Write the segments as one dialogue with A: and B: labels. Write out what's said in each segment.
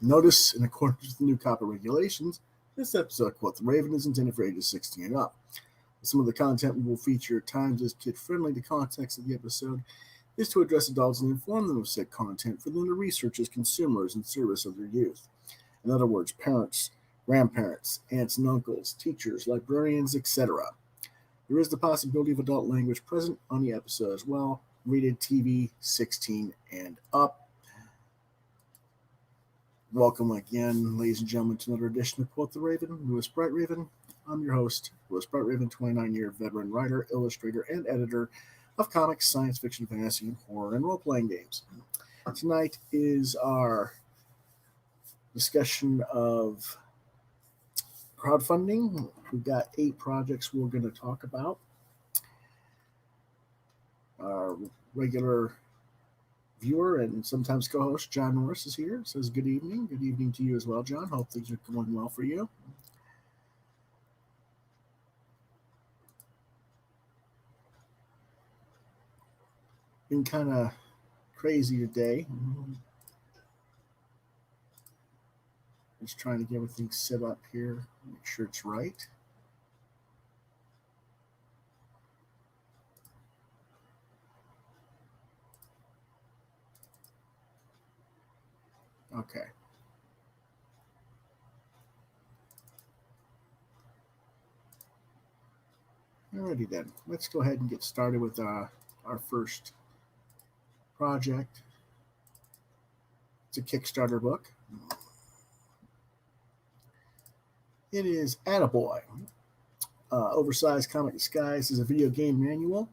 A: Notice, in accordance with the new copyright regulations, this episode of Quoth Raven is intended for ages 16 and up. Some of the content we will feature at times is kid-friendly. The context of the episode is to address adults and inform them of said content for them to research as consumers in service of their youth. In other words, parents, grandparents, aunts and uncles, teachers, librarians, etc. There is the possibility of adult language present on the episode as well. Rated TV 16 and up. Welcome again, ladies and gentlemen, to another edition of Quoth the Raven, Louis Bright Raven. I'm your host, Louis Bright Raven, 29-year veteran writer, illustrator, and editor of comics, science fiction, fantasy, and horror, and role-playing games. Tonight is our discussion of crowdfunding. We've got 8 projects we're going to talk about. Our regular viewer and sometimes co-host John Norris is here. Says good evening. Good evening to you as well, John. Hope things are going well for you. Been kind of crazy today. Just trying to get everything set up here. Make sure it's right. Okay. Alrighty then. Let's go ahead and get started with our first project. It's a Kickstarter book. It is Attaboy. Oversized comic disguised as a video game manual.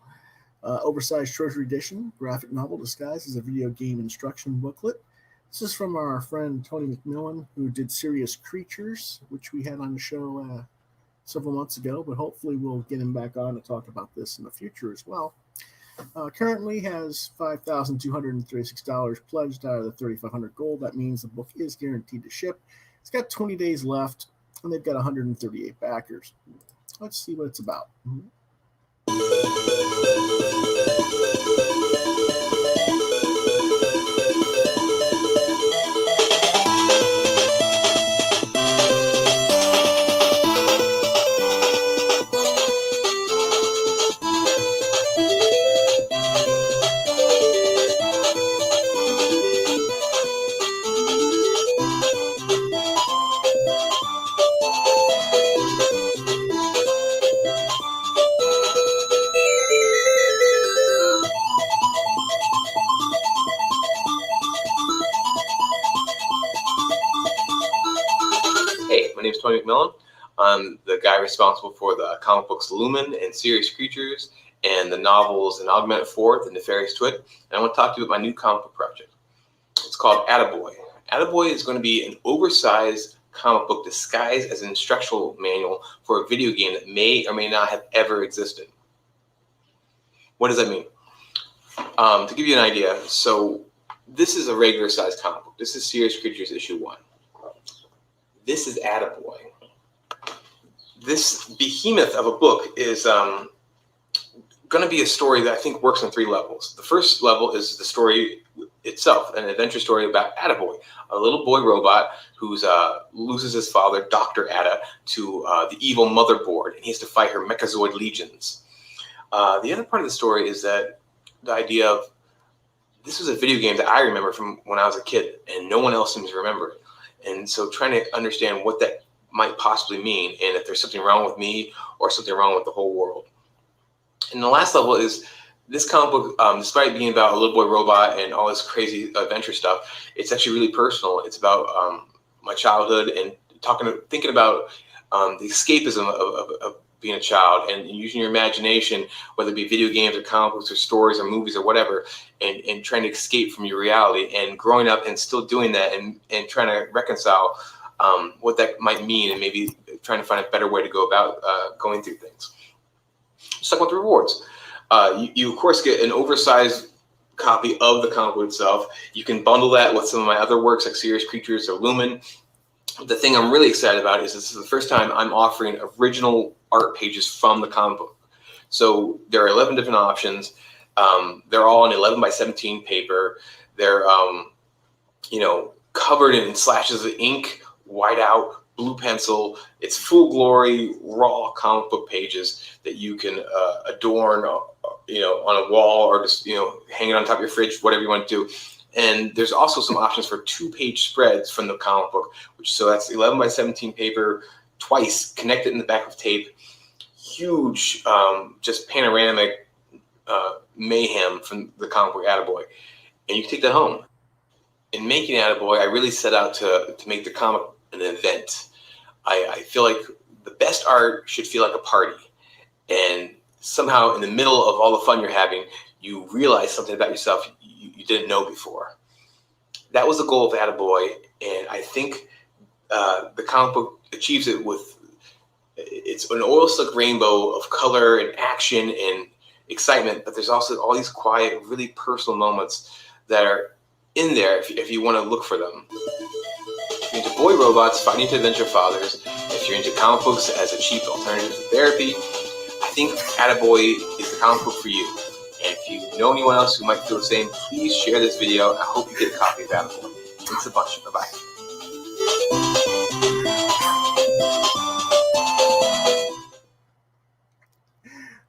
A: Oversized treasury edition. Graphic novel disguised as a video game instruction booklet. This is from our friend Tony McMillan, who did Serious Creatures, which we had on the show several months ago, but hopefully we'll get him back on to talk about this in the future as well. Currently has $5,236 pledged out of the $3,500 goal. That means the book is guaranteed to ship. It's got 20 days left, and they've got 138 backers. Let's see what it's about.
B: My name is Tony McMillan. I'm the guy responsible for the comic books Lumen and Serious Creatures and the novels An Augmented Fourth and Nefarious Twit. And I want to talk to you about my new comic book project. It's called Attaboy. Attaboy is going to be an oversized comic book disguised as an instructional manual for a video game that may or may not have ever existed. What does that mean? To give you an idea, so this is a regular sized comic book. This is Serious Creatures issue 1. This is Attaboy. This behemoth of a book is going to be a story that I think works on 3 levels. The first level is the story itself, an adventure story about Attaboy, a little boy robot who loses his father, Dr. Atta, to the evil motherboard, and he has to fight her Mechazoid legions. The other part of the story is that the idea of this was a video game that I remember from when I was a kid, and no one else seems to remember it. And so trying to understand what that might possibly mean and if there's something wrong with me or something wrong with the whole world. And the last level is this comic book, despite being about a little boy robot and all this crazy adventure stuff, it's actually really personal. It's about my childhood and thinking about the escapism of being a child and using your imagination, whether it be video games or comic books or stories or movies or whatever, and trying to escape from your reality and growing up and still doing that and trying to reconcile what that might mean and maybe trying to find a better way to go about going through things. Let's talk about the rewards. You of course get an oversized copy of the comic book itself. You can bundle that with some of my other works like Serious Creatures or Lumen. The thing I'm really excited about is this is the first time I'm offering original art pages from the comic book. So there are 11 different options. They're all in 11 by 17 paper. They're, covered in slashes of ink, whiteout, blue pencil. It's full glory, raw comic book pages that you can adorn, on a wall or just, hang it on top of your fridge, whatever you want to do. And there's also some options for 2-page spreads from the comic book, so that's 11 by 17 paper, twice connected in the back of tape. Huge, just panoramic mayhem from the comic book Attaboy. And you can take that home. In making Attaboy, I really set out to make the comic an event. I feel like the best art should feel like a party. And somehow in the middle of all the fun you're having, you realize something about yourself you didn't know before. That was the goal of Attaboy, and I think the comic book achieves it it's an oil slick rainbow of color and action and excitement, but there's also all these quiet, really personal moments that are in there if you want to look for them. If you're into boy robots fighting to avenge their fathers, if you're into comic books as a cheap alternative to therapy, I think Attaboy is the comic book for you. And if you know anyone else who might feel the same, please share this video. I hope you get a copy of Attaboy. Thanks a bunch. Bye-bye.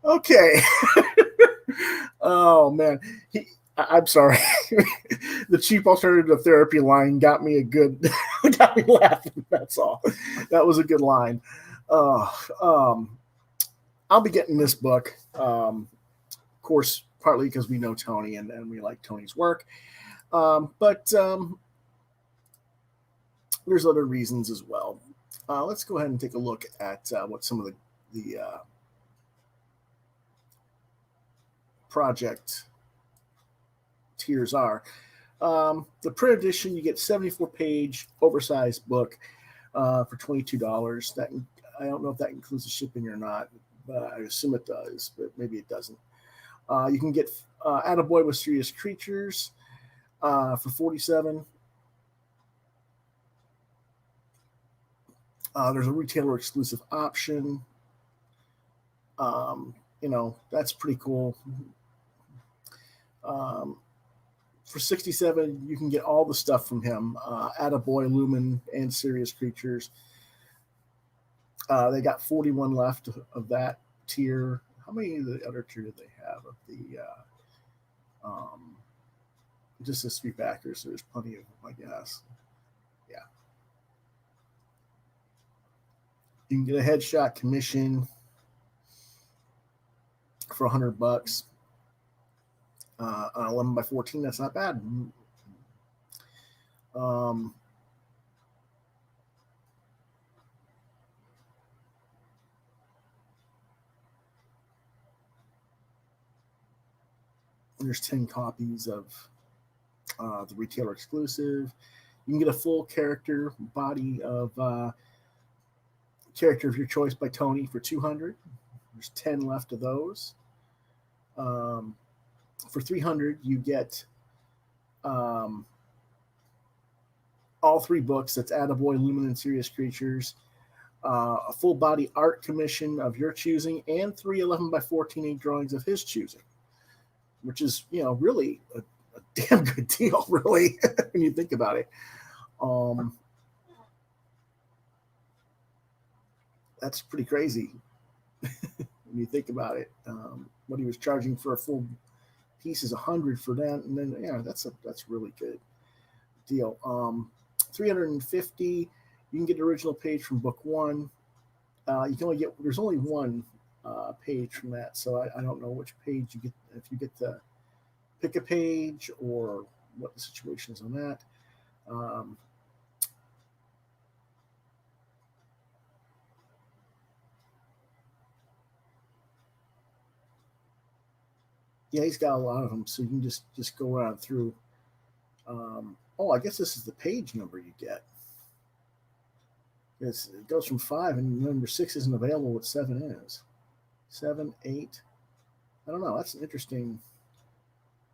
A: Okay. Oh man, I'm sorry. The cheap alternative therapy line got me laughing. That's all. That was a good line. I'll be getting this book. Of course, partly because we know Tony and we like Tony's work. But there's other reasons as well. Let's go ahead and take a look at what some of the project tiers are. The print edition, you get 74-page oversized book for $22. That, I don't know if that includes the shipping or not, but I assume it does, but maybe it doesn't. You can get Attaboy with Serious Creatures for $47. There's a retailer exclusive option. That's pretty cool. For $67, you can get all the stuff from him. Attaboy, Lumen, and Serious Creatures. They got 41 left of that tier. How many of the other tier do they have of the just the 3 backers? There's plenty of them, I guess. Yeah. You can get a headshot commission for $100. On 11 by 14, that's not bad. There's 10 copies of the retailer exclusive. You can get a full character body of character of your choice by Tony for $200. There's 10 left of those. For $300, you get all 3 books. That's Attaboy, Lumen, and Serious Creatures. A full body art commission of your choosing, and 3 11 by 14 ink drawings of his choosing, which is, really a damn good deal, really, when you think about it. That's pretty crazy when you think about it. What he was charging for a full piece is $100 for that, and then that's really good deal. $350, you can get the original page from book 1. You can only get, there's only 1 page from that, so I don't know which page you get, if you get to pick a page or what the situation is on that. Yeah, he's got a lot of them, so you can just go around through. I guess this is the page number you get. It goes from 5, and number 6 isn't available. What 7 is? 7, 8. I don't know. That's an interesting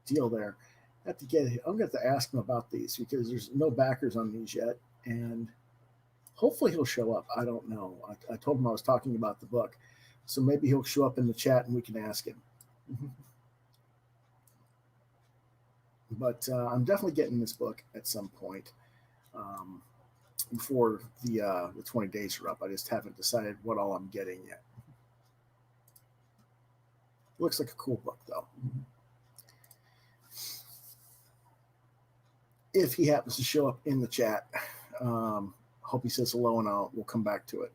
A: deal there. I have to get it. I'm going to have to ask him about these because there's no backers on these yet, and hopefully he'll show up. I don't know. I told him I was talking about the book, so maybe he'll show up in the chat and we can ask him. But I'm definitely getting this book at some point. before the 20 days are up. I just haven't decided what all I'm getting yet. Looks like a cool book, though. If he happens to show up in the chat, hope he says hello, and we'll come back to it.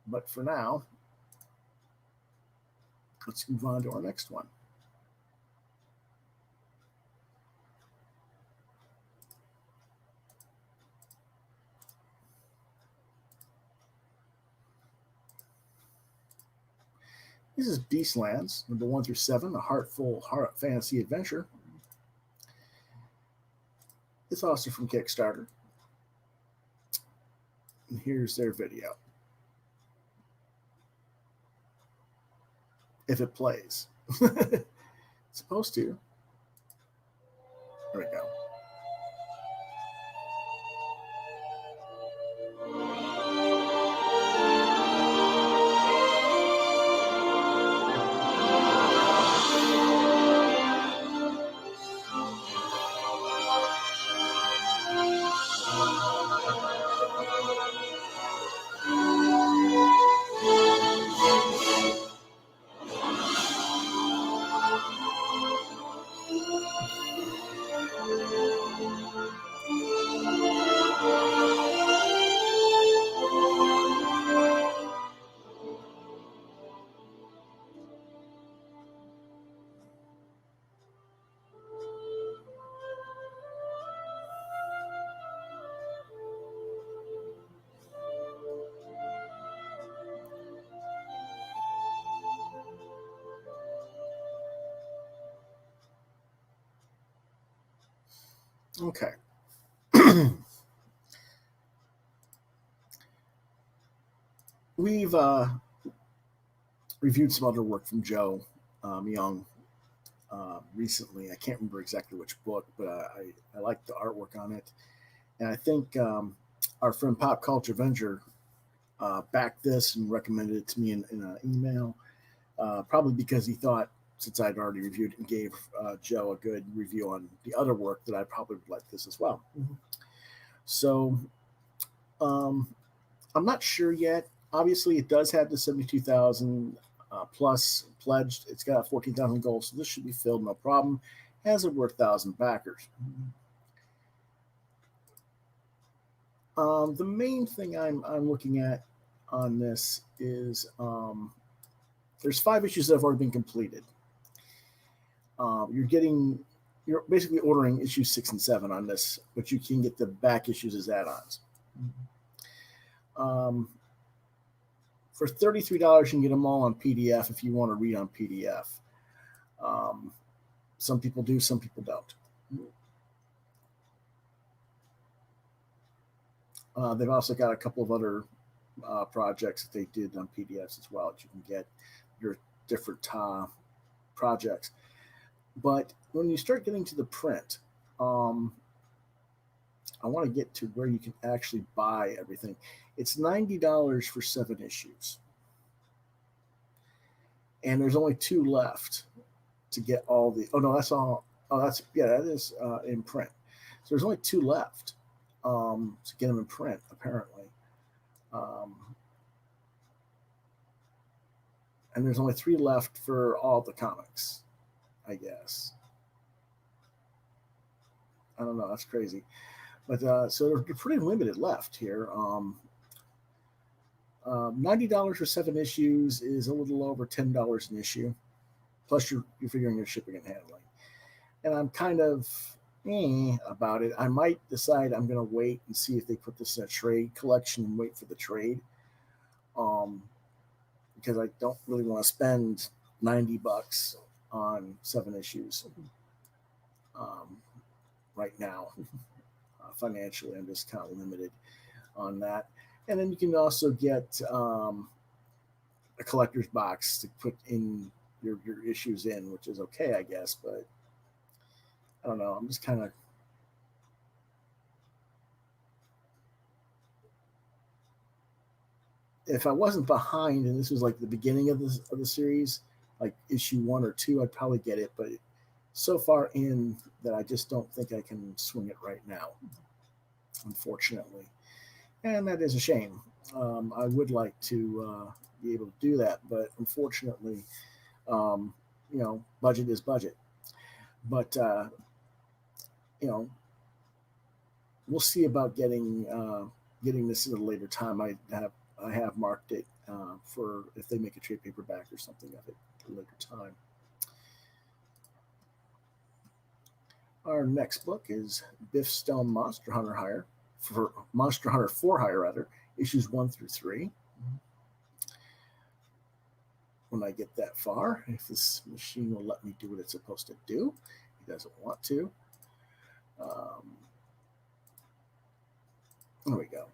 A: But for now, let's move on to our next one. This is Beastlands, number 1 through 7, a heartful fantasy adventure. It's also from Kickstarter. And here's their video. If it plays. It's supposed to. There we go. Okay. We've reviewed some other work from Joe Young recently. I can't remember exactly which book, but I like the artwork on it. And I think our friend Pop Culture Avenger backed this and recommended it to me in an email, probably because he thought, since I'd already reviewed it and gave Joe a good review on the other work, that I probably would like this as well. Mm-hmm. So I'm not sure yet. Obviously, it does have the 72,000 plus pledged. It's got 14,000 gold, so this should be filled no problem. Has over 1,000 backers. The main thing I'm looking at on this is there's 5 issues that have already been completed. You're basically ordering issues 6 and 7 on this, but you can get the back issues as add-ons. For $33, you can get them all on PDF if you want to read on PDF. Some people do, some people don't. They've also got a couple of other projects that they did on PDFs as well that you can get your different projects. But when you start getting to the print, I want to get to where you can actually buy everything. It's $90 for 7 issues. And there's only 2 left to get all the, that's all. That is in print. So there's only 2 left to get them in print, apparently. And there's only 3 left for all the comics, I guess. I don't know. That's crazy. But so they're pretty limited left here. $90 for 7 issues is a little over $10 an issue. Plus you're figuring your shipping and handling. And I'm kind of about it. I might decide I'm going to wait and see if they put this in a trade collection and wait for the trade. Because I don't really want to spend $90 on 7 issues right now. Financially, I'm just kind of limited on that. And then you can also get a collector's box to put in your issues in, which is okay, I guess. But I don't know. I'm just kind of if I wasn't behind and this was like the beginning of the series, like issue 1 or 2, I'd probably get it. But so far in that I just don't think I can swing it right now. unfortunately, and that is a shame. I would like to be able to do that, but unfortunately, um, budget is budget. But you know, we'll see about getting this at a later time. I have marked it for if they make a trade paperback or something of it at a later time. Our next book is Biff Stone Monster Hunter Hire for Monster Hunter for Hire rather, issues 1 through 3. When I get that far, if this machine will let me do what it's supposed to do, it doesn't want to. There we go.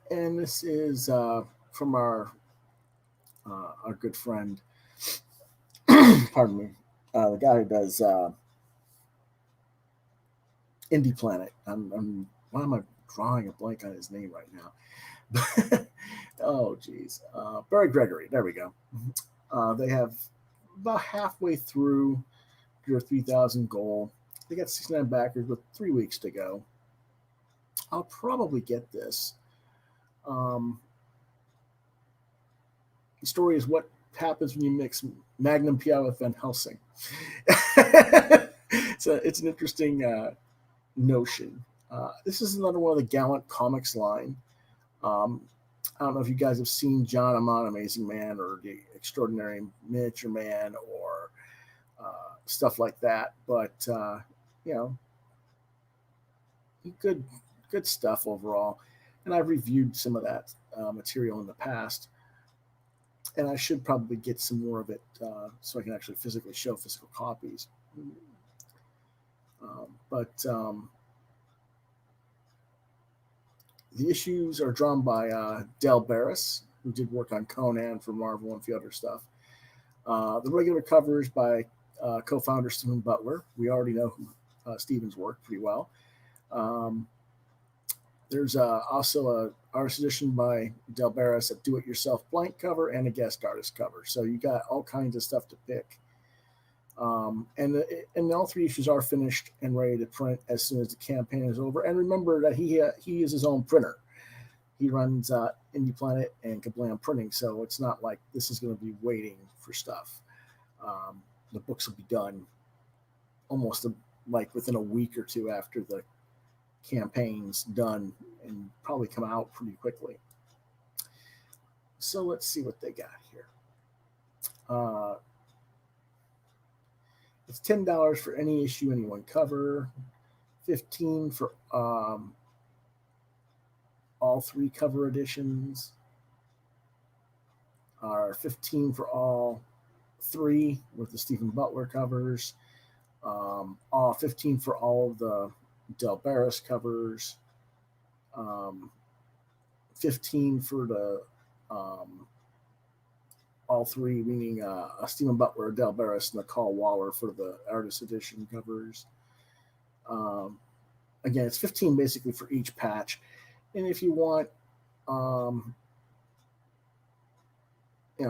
A: And this is from our good friend, pardon me, the guy who does Indie Planet. Why am I drawing a blank on his name right now? Oh, geez. Barry Gregory. There we go. They have about halfway through your 3,000 goal. They got 69 backers with 3 weeks to go. I'll probably get this. The story is what happens when you mix Magnum PI with Van Helsing. It's an interesting notion. This is another one of the Gallant Comics line. I don't know if you guys have seen John Amon, Amazing Man, or The Extraordinary Miniature Man, or stuff like that. But good stuff overall. And I've reviewed some of that material in the past, and I should probably get some more of it so I can actually physically show physical copies. But the issues are drawn by Del Barris, who did work on Conan for Marvel and a few other stuff. The regular covers by co-founder Stephen Butler. We already know Stephen's work pretty well. There's also a artist edition by Del Barris, a do-it-yourself blank cover, and a guest artist cover. So you got all kinds of stuff to pick. And all 3 issues are finished and ready to print as soon as the campaign is over. And remember that he is his own printer. He runs Indie Planet and Kablam Printing, so it's not like this is going to be waiting for stuff. The books will be done almost like within a week or 2 after the campaign's done, and probably come out pretty quickly. So let's see what they got here. It's $10 for any issue, any one cover, $15 for all 3 cover editions, or $15 for all 3 with the Stephen Butler covers, $15 for all of the Del Barris covers, $15 for the all 3, meaning Stephen Butler, Del Barris, and Nicole Waller for the artist edition covers. Again, it's $15 basically for each patch. And if you want,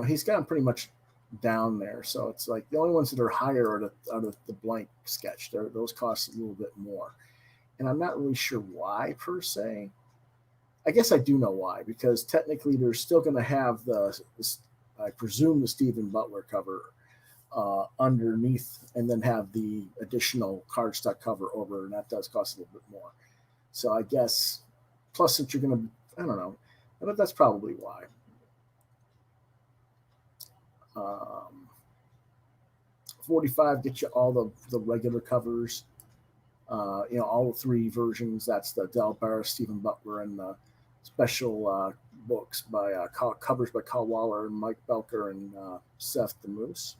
A: he's got them pretty much down there. So it's like the only ones that are higher are the blank sketch. Those cost a little bit more. And I'm not really sure why per se. I guess I do know why, because technically they're still going to have I presume the Stephen Butler cover underneath, and then have the additional cardstock cover over, and that does cost a little bit more. So I guess, plus that you're going to, I don't know, but that's probably why. $45 gets you all the regular covers, all 3 versions. That's the Del Barris, Stephen Butler, and the special books by covers by Carl Waller and Mike Belker and Seth the Moose.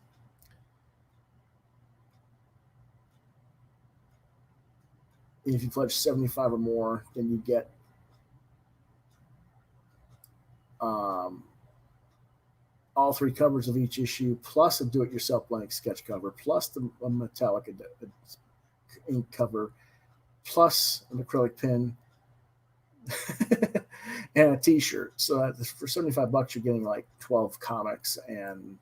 A: And if you pledge $75 or more, then you get all 3 covers of each issue, plus a do-it-yourself blank sketch cover, plus the metallic ink cover, plus an acrylic pin, and a T-shirt. So for $75, you're getting like 12 comics and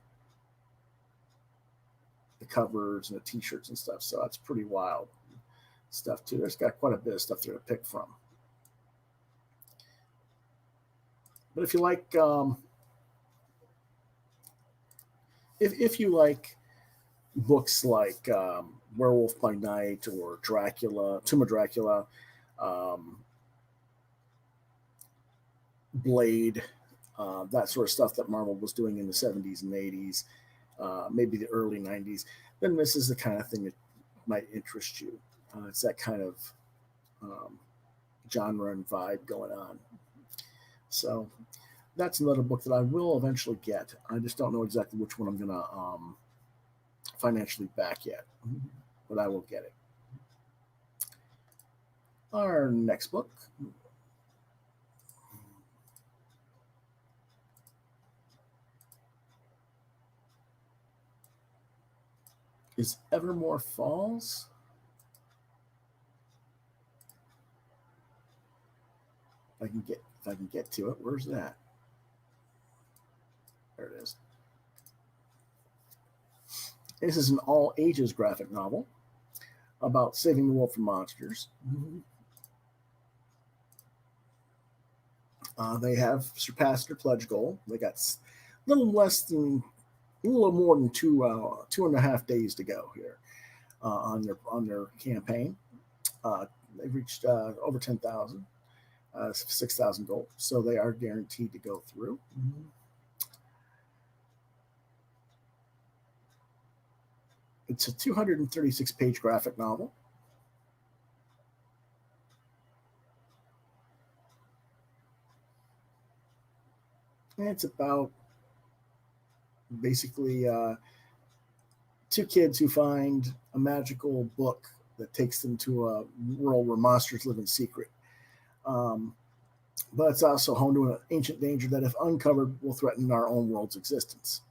A: the covers and the T-shirts and stuff. So that's pretty wild stuff too. There's got quite a bit of stuff there to pick from. But if you like, if you like books like Werewolf by Night or Dracula, Tomb of Dracula, Blade, that sort of stuff that Marvel was doing in the 70s and 80s, maybe the early 90s, then this is the kind of thing that might interest you. It's that kind of genre and vibe going on. So that's another book that I will eventually get. I just don't know exactly which one I'm going to financially back yet, but I will get it. Our next book is Evermore Falls. If I can get to it. Where's that? There it is. This is an all ages graphic novel about saving the world from monsters. They have surpassed their pledge goal. They got a little more than 2.5 days to go here on their campaign. They've reached over 10,000, 6,000 gold, so they are guaranteed to go through. It's a 236-page graphic novel. And it's about basically two kids who find a magical book that takes them to a world where monsters live in secret. But it's also home to an ancient danger that, if uncovered, will threaten our own world's existence.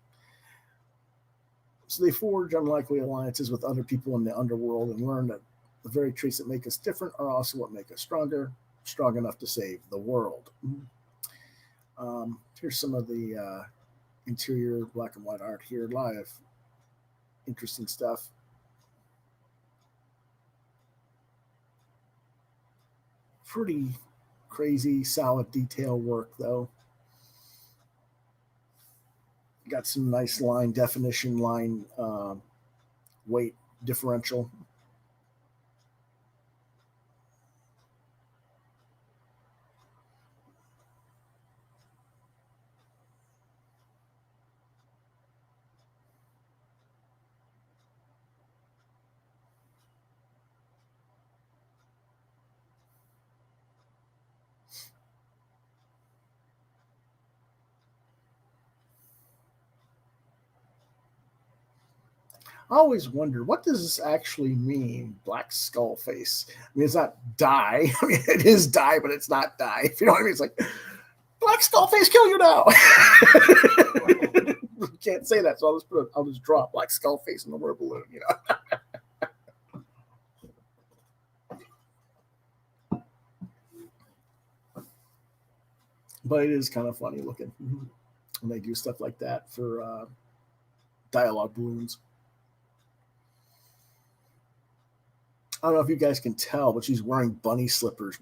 A: So they forge unlikely alliances with other people in the underworld and learn that the very traits that make us different are also what make us stronger, strong enough to save the world. Here's some of the interior black and white art here. A lot of interesting stuff. Pretty crazy, solid detail work, though. Got some nice line definition, line weight differential. I always wonder, what does this actually mean, black skull face? I mean, it's not die. I mean, it is die, but it's not die. If you know what I mean? It's like, black skull face, kill you now. Can't say that, so I'll just draw a black skull face in the word balloon, you know. But it is kind of funny looking when they do stuff like that for dialogue balloons. I don't know if you guys can tell, but she's wearing bunny slippers.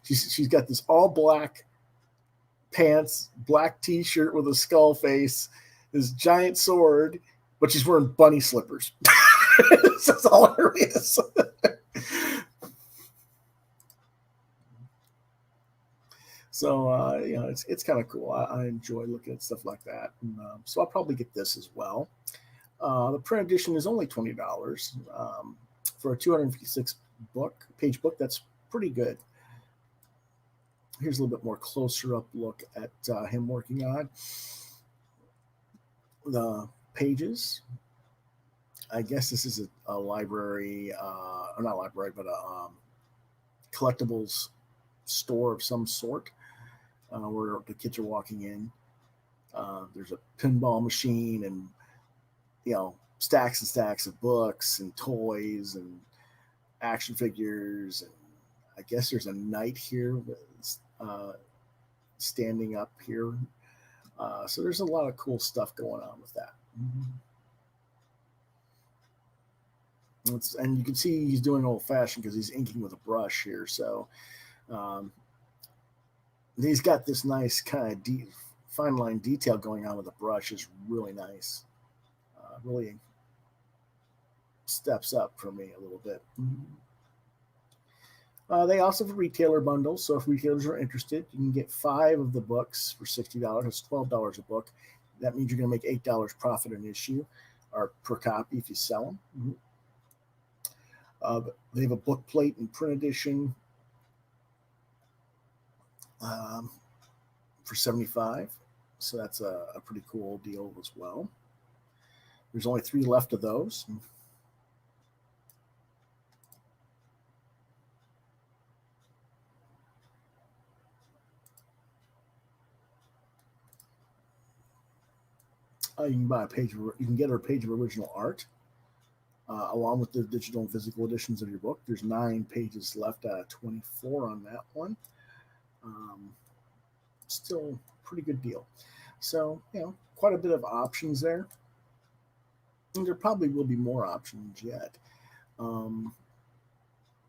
A: She's got this all black pants, black T-shirt with a skull face, this giant sword, but she's wearing bunny slippers. That's all there is. So you know, it's kind of cool. I enjoy looking at stuff like that, and, so I'll probably get this as well. The print edition is only $20 for a 256-page book. That's pretty good. Here's a little bit more closer up look at him working on the pages. I guess this is a library, or not library, but a collectibles store of some sort, where the kids are walking in. There's a pinball machine and, you know, stacks and stacks of books and toys and action figures. And I guess there's a knight here with, standing up here. So there's a lot of cool stuff going on with that. And you can see he's doing old fashioned because he's inking with a brush here. So um, he's got this nice kind of fine line detail going on with the brush. Is really nice. Really steps up for me a little bit. They also have retailer bundles, so if retailers are interested, you can get 5 of the books for $60. It's $12 a book. That means you're going to make $8 profit an issue, or per copy if you sell them. They have a book plate and print edition for $75, so that's a pretty cool deal as well. There's only 3 left of those. You can buy a page. You can get a page of original art, along with the digital and physical editions of your book. There's 9 pages left out of 24 on that one. Still pretty good deal. So, quite a bit of options there. And there probably will be more options yet. We'll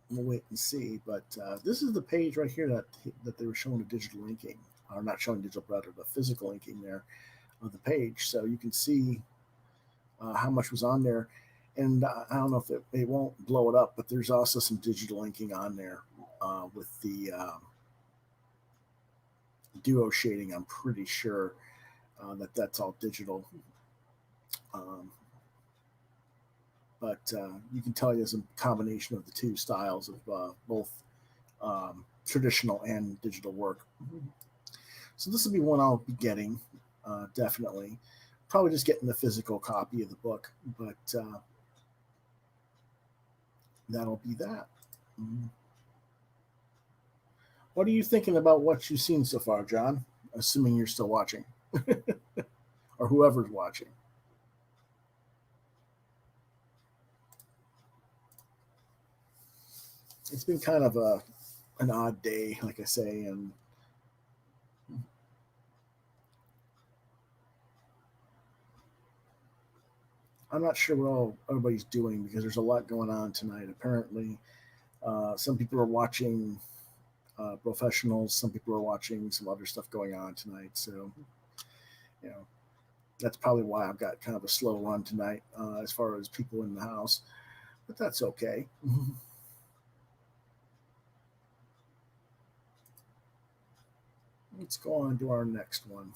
A: wait and see. But this is the page right here that they were showing the digital inking, or not showing digital, rather, the physical inking there of the page. So you can see how much was on there. And I don't know if it won't blow it up, but there's also some digital inking on there with the duo shading. I'm pretty sure that's all digital. But you can tell there's a combination of the 2 styles of both traditional and digital work. So this will be one I'll be getting, definitely. Probably just getting the physical copy of the book, but that'll be that. What are you thinking about what you've seen so far, John? Assuming you're still watching, or whoever's watching. It's been kind of an odd day, like I say, and I'm not sure what everybody's doing because there's a lot going on tonight. Apparently, some people are watching professionals. Some people are watching some other stuff going on tonight. So, that's probably why I've got kind of a slow run tonight as far as people in the house. But that's okay. Let's go on to our next one.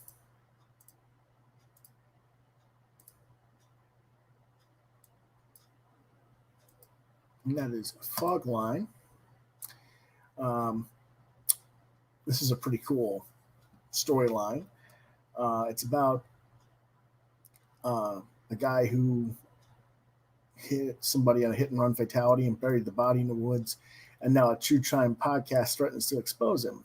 A: And that is Fogline. This is a pretty cool storyline. It's about a guy who hit somebody on a hit and run fatality and buried the body in the woods, and now a true crime podcast threatens to expose him.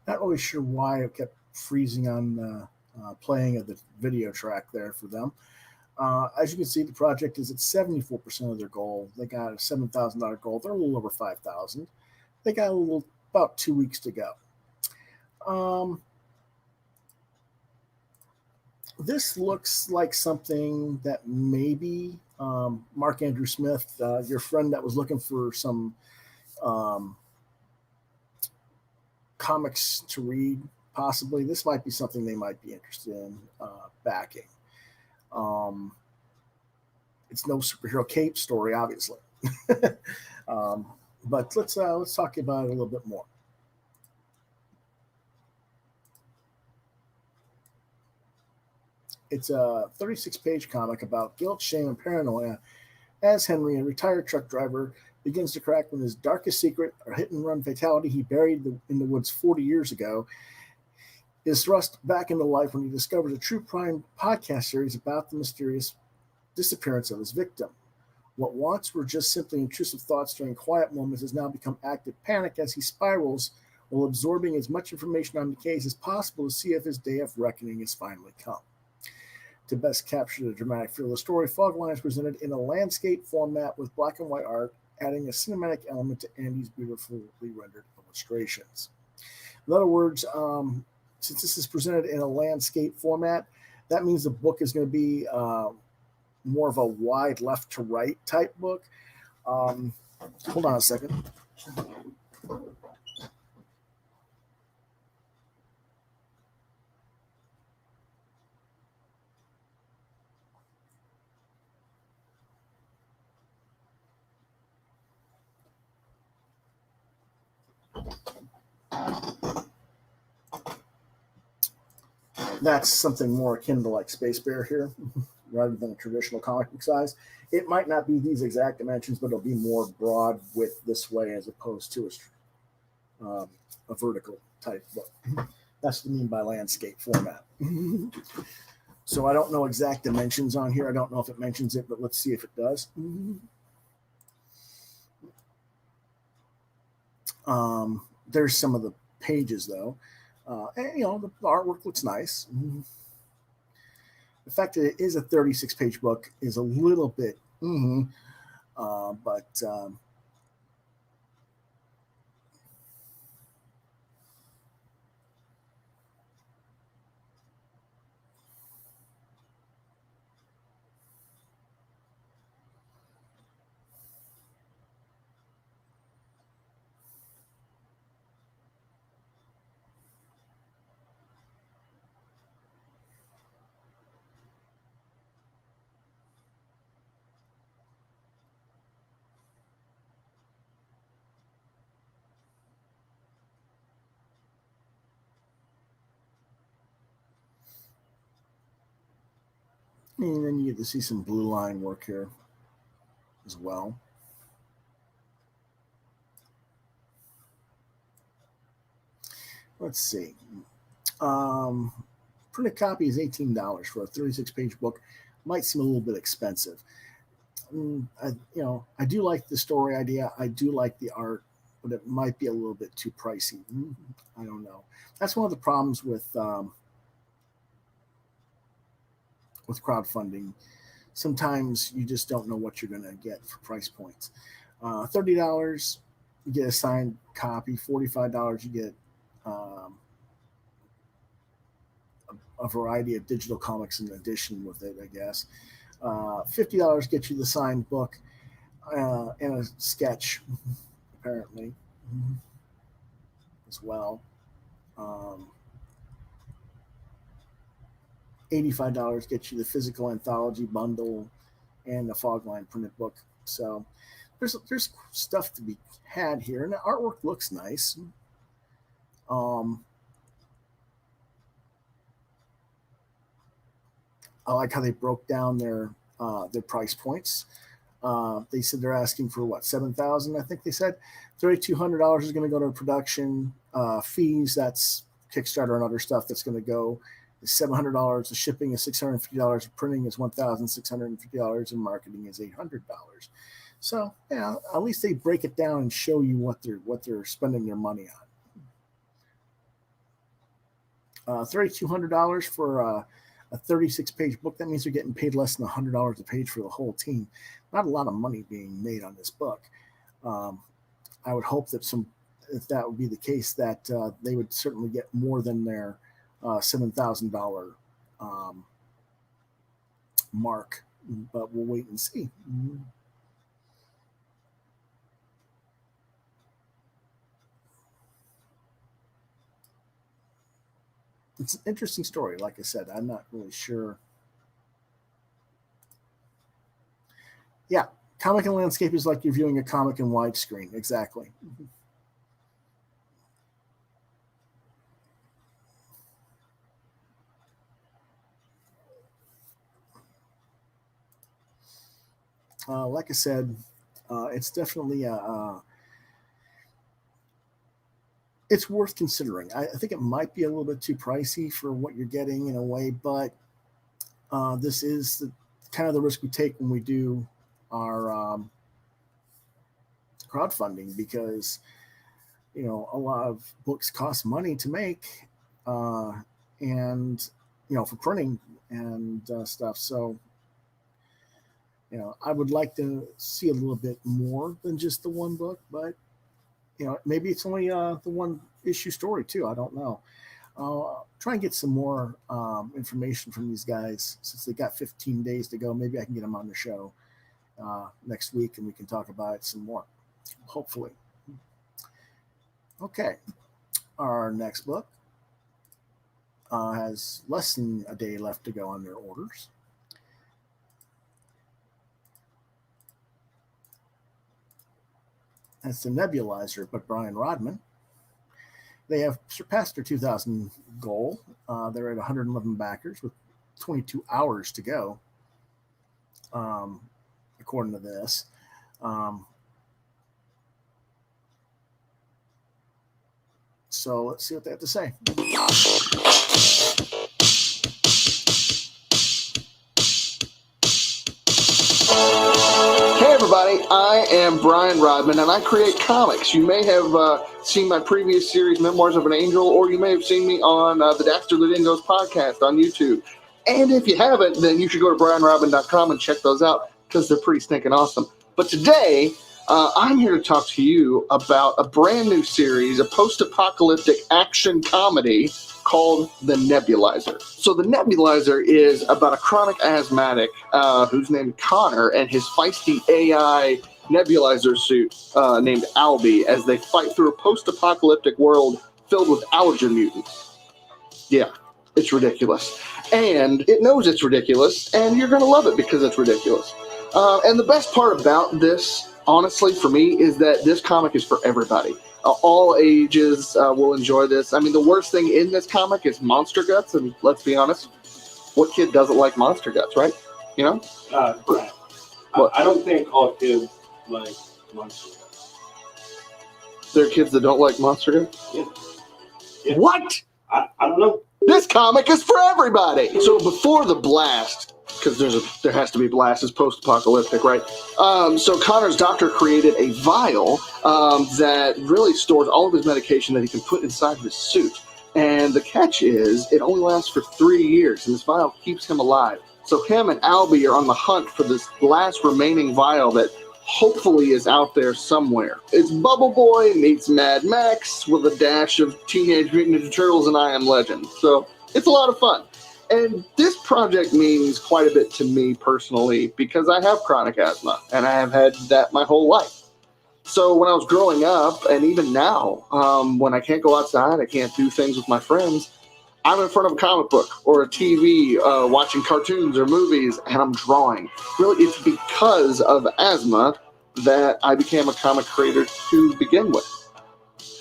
A: Not really sure why it kept freezing on the playing of the video track there for them. As you can see, the project is at 74% of their goal. They got a $7,000 goal. They're a little over 5,000. They got about 2 weeks to go. This looks like something that maybe Mark Andrew Smith, your friend that was looking for some comics to read, possibly. This might be something they might be interested in backing. Um, it's no superhero cape story, obviously. um, but let's talk about it a little bit more. It's a 36-page comic about guilt, shame, and paranoia as Henry, a retired truck driver, begins to crack when his darkest secret, a hit and run fatality he buried in the woods 40 years ago, is thrust back into life when he discovers a true crime podcast series about the mysterious disappearance of his victim. What once were just simply intrusive thoughts during quiet moments has now become active panic as he spirals while absorbing as much information on the case as possible to see if his day of reckoning has finally come. To best capture the dramatic feel of the story, Fogline is presented in a landscape format with black and white art, adding a cinematic element to Andy's beautifully rendered illustrations. In other words, since this is presented in a landscape format, that means the book is going to be more of a wide left to right type book. Hold on a second. That's something more akin to like Space Bear here, rather than a traditional comic book size. It might not be these exact dimensions, but it'll be more broad width this way as opposed to a vertical type book. That's what I mean by landscape format. So I don't know exact dimensions on here. I don't know if it mentions it, but let's see if it does. There's some of the pages though. And, the artwork looks nice. The fact that it is a 36-page book is a little bit, but and then you get to see some blue line work here as well. Let's see. Printed copy is $18 for a 36-page book. Might seem a little bit expensive. I do like the story idea. I do like the art, but it might be a little bit too pricey. I don't know. That's one of the problems with crowdfunding. Sometimes you just don't know what you're going to get for price points. $30, you get a signed copy. $45, you get a variety of digital comics in addition with it, I guess. $50 gets you the signed book and a sketch, apparently, as well. $85 gets you the physical anthology bundle and the Fogline printed book. So there's stuff to be had here, and the artwork looks nice. I like how they broke down their price points. They said they're asking for what, 7,000? I think they said $3,200 is going to go to production fees. That's Kickstarter and other stuff that's going to go. Is $700. The shipping is $650. The printing is $1,650, and marketing is $800. So yeah, at least they break it down and show you what they're spending their money on. $3,200 for a 36-page book. That means they're getting paid less than $100 a page for the whole team. Not a lot of money being made on this book. I would hope that if that would be the case, that they would certainly get more than their $7,000 mark. But we'll wait and see. It's an interesting story. Like I said, I'm not really sure Yeah, comic and landscape is like you're viewing a comic in widescreen. Exactly. Like I said, it's definitely it's worth considering. I think it might be a little bit too pricey for what you're getting in a way, but this is the kind of the risk we take when we do our crowdfunding, because a lot of books cost money to make, and for printing and stuff. So I would like to see a little bit more than just the one book, but maybe it's only the one issue story too. I don't know. Try and get some more information from these guys, since they got 15 days to go. Maybe I can get them on the show next week and we can talk about it some more, hopefully. Okay, our next book has less than a day left to go on their orders. That's The Nebulizer by Brian Rodman. They have surpassed their 2,000 goal. They're at 111 backers with 22 hours to go, according to this. So let's see what they have to say.
C: Hey everybody, I am Brian Rodman and I create comics. You may have seen my previous series, Memoirs of an Angel, or you may have seen me on the Dastardly Dingoes podcast on YouTube. And if you haven't, then you should go to brianrodman.com and check those out, because they're pretty stinking awesome. But today, I'm here to talk to you about a brand new series, a post-apocalyptic action comedy called The Nebulizer. So The Nebulizer is about a chronic asthmatic who's named Connor and his feisty AI nebulizer suit named Albie, as they fight through a post-apocalyptic world filled with allergen mutants. Yeah, it's ridiculous. And it knows it's ridiculous, and you're going to love it because it's ridiculous. And the best part about this, honestly, for me, is that this comic is for everybody. All ages will enjoy this. I mean, the worst thing in this comic is monster guts, and let's be honest, what kid doesn't like monster guts, right? You know?
D: Right. I don't think all kids like monster guts.
C: There are kids that don't like monster guts?
D: Yeah.
C: What?
D: I don't know.
C: This comic is for everybody. So before the blast, because there has to be blast, it's post-apocalyptic, right? So Connor's doctor created a vial that really stores all of his medication that he can put inside his suit. And the catch is, it only lasts for 3 years, and this vial keeps him alive. So him and Albie are on the hunt for this last remaining vial that hopefully is out there somewhere. It's Bubble Boy meets Mad Max with a dash of Teenage Mutant Ninja Turtles and I Am Legend. So it's a lot of fun. And this project means quite a bit to me personally, because I have chronic asthma, and I have had that my whole life. So when I was growing up, and even now, when I can't go outside, I can't do things with my friends, I'm in front of a comic book or a TV, watching cartoons or movies, and I'm drawing. Really, it's because of asthma that I became a comic creator to begin with.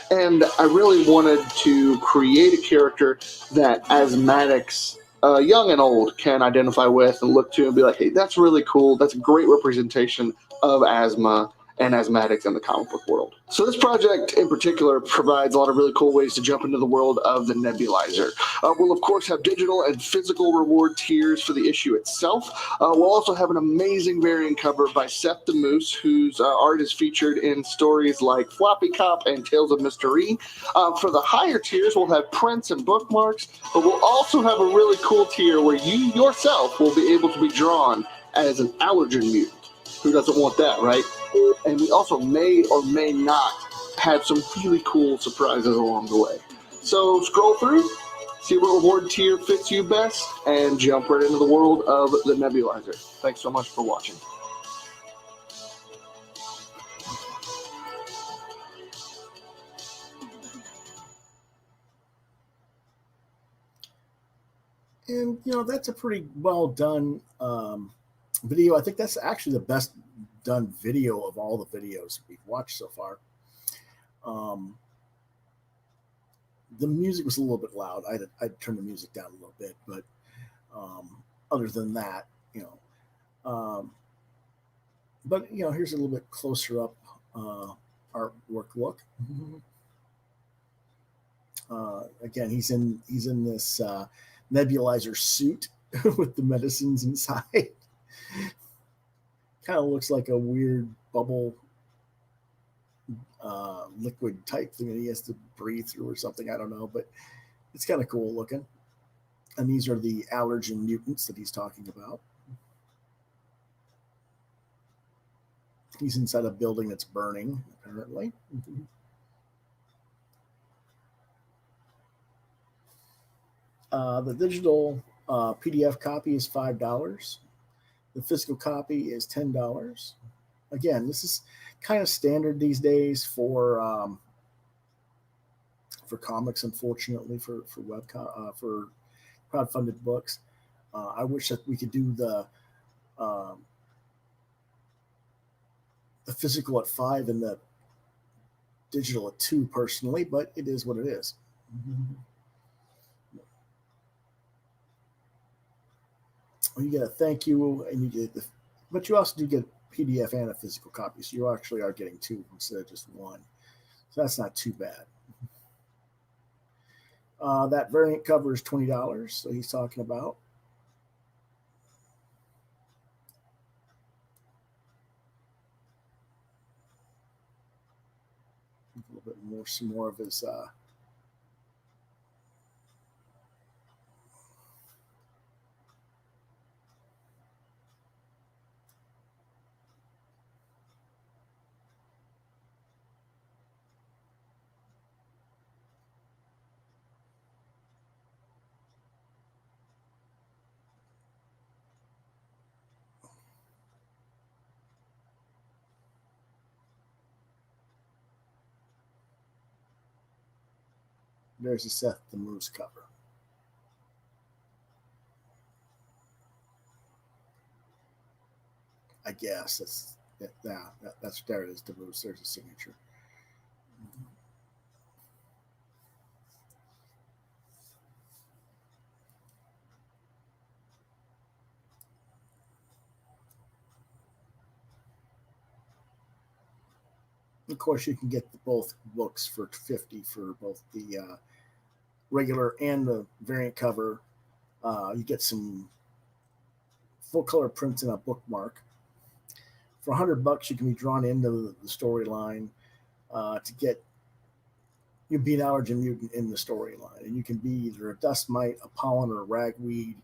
C: And I really wanted to create a character that asthmatics, young and old, can identify with and look to and be like, hey, that's really cool. That's a great representation of asthma and asthmatics in the comic book world. So this project in particular provides a lot of really cool ways to jump into the world of the Nebulizer. We'll of course have digital and physical reward tiers for the issue itself. We'll also have an amazing variant cover by Seth the Moose, whose art is featured in stories like Floppy Cop and Tales of Mystery. For the higher tiers, we'll have prints and bookmarks, but we'll also have a really cool tier where you yourself will be able to be drawn as an allergen mutant. Who doesn't want that, right? And we also may or may not have some really cool surprises along the way. So scroll through, see what reward tier fits you best, and jump right into the world of the Nebulizer. Thanks so much for watching.
A: And that's a pretty well done video. I think that's actually the best done video of all the videos we've watched so far. The music was a little bit loud. I'd turn the music down a little bit, but other than that, but here's a little bit closer up artwork look. Again, he's in this nebulizer suit with the medicines inside. Kind of looks like a weird bubble liquid type thing that he has to breathe through or something. I don't know, but it's kind of cool looking. And these are the allergen mutants that he's talking about. He's inside a building that's burning, apparently. The digital PDF copy is $5. The physical copy is $10. Again, this is kind of standard these days for comics. Unfortunately, for for crowdfunded books, I wish that we could do the physical at $5 and the digital at $2 personally, but it is what it is. You get a thank you, and you get but you also do get a PDF and a physical copy, so you actually are getting 2 instead of just 1. So that's not too bad. That variant cover is $20, so he's talking about. A little bit more, some more of his there's a Seth the Moose cover. I guess that's there it is, the Moose. There's a signature. Of course, you can get both books for $50 for both the regular and the variant cover. You get some full color prints and a bookmark. For $100, you can be drawn into the storyline to get you be an allergen mutant in the storyline, and you can be either a dust mite, a pollen, or a ragweed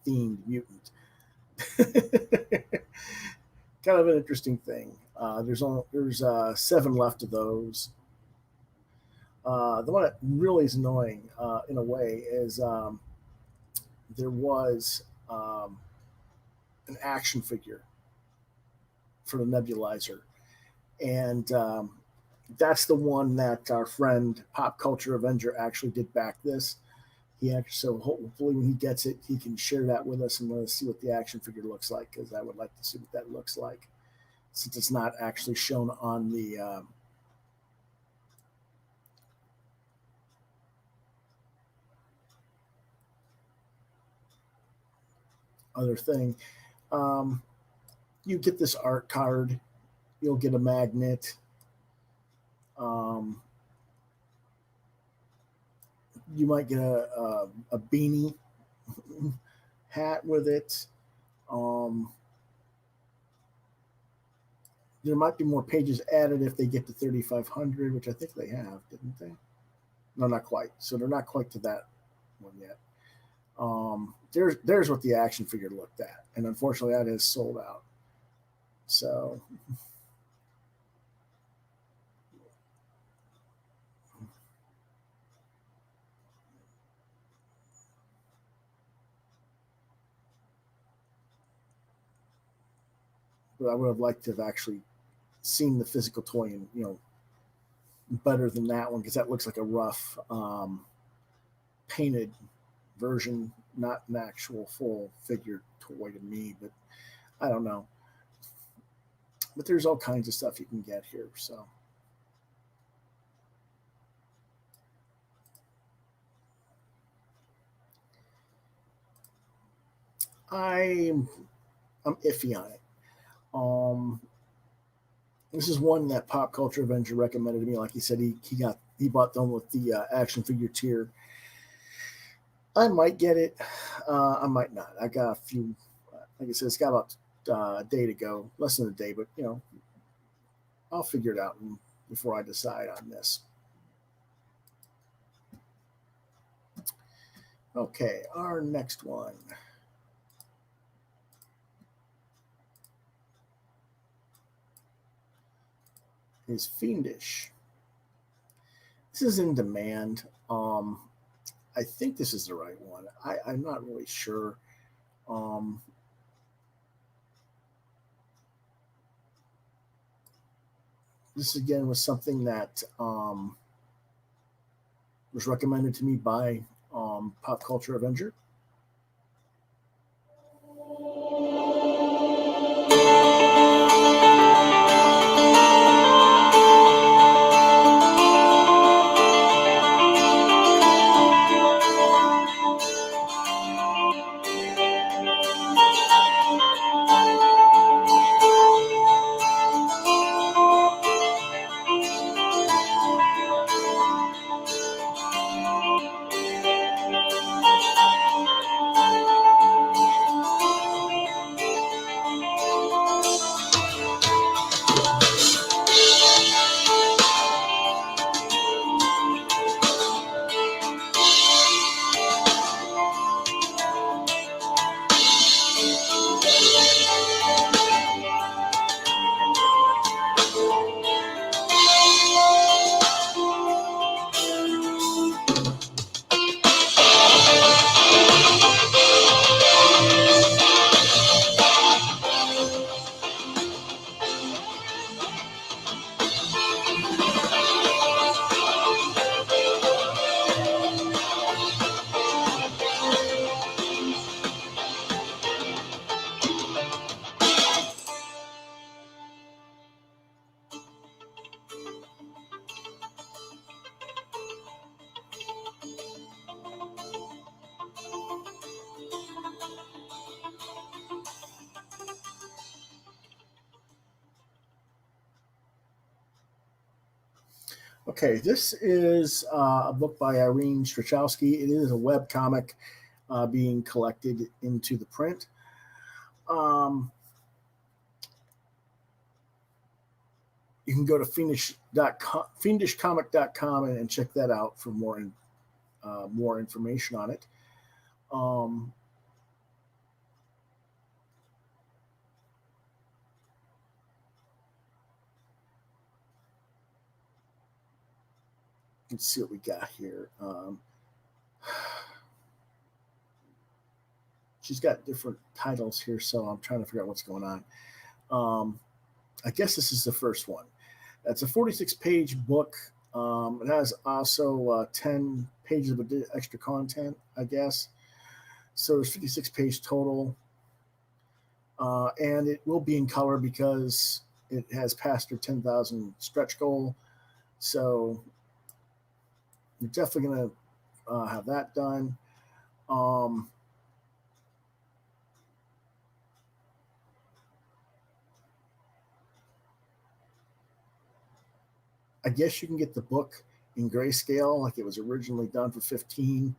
A: themed mutant. Kind of an interesting thing. There's 7 left of those. The one that really is annoying in a way is there was an action figure for the nebulizer, and that's the one that our friend Pop Culture Avenger actually did back this. So hopefully when he gets it, he can share that with us and let us see what the action figure looks like, because I would like to see what that looks like, since it's not actually shown on the other thing. You get this art card, you'll get a magnet. You might get a beanie hat with it. There might be more pages added if they get to 3,500, which I think they have, didn't they? No, not quite. So they're not quite to that one yet. There's what the action figure looked at, and unfortunately that is sold out. So but I would have liked to have actually seen the physical toy, and better than that one, because that looks like a rough painted version, not an actual full figure toy to me. But I don't know. But there's all kinds of stuff you can get here. So I'm iffy on it. This is one that Pop Culture Avenger recommended to me. Like he said, he bought them with the action figure tier. I might get it. I might not. I got a few. Like I said, it's got about a day to go, less than a day, but I'll figure it out before I decide on this. Okay, our next one. Is Fiendish. This is in demand. I think this is the right one. I'm not really sure. This again was something that was recommended to me by Pop Culture Avenger. Okay, this is a book by Irene Strachowski. It is a web comic being collected into the print. You can go to fiendishcomic.com and check that out for more information on it. Let's see what we got here. She's got different titles here, so I'm trying to figure out what's going on. I guess this is the first one. It's a 46-page book. It has also 10 pages of extra content, I guess. So there's 56 page total. And it will be in color because it has passed their 10,000 stretch goal. So you're definitely going to have that done. I guess you can get the book in grayscale like it was originally done for 15.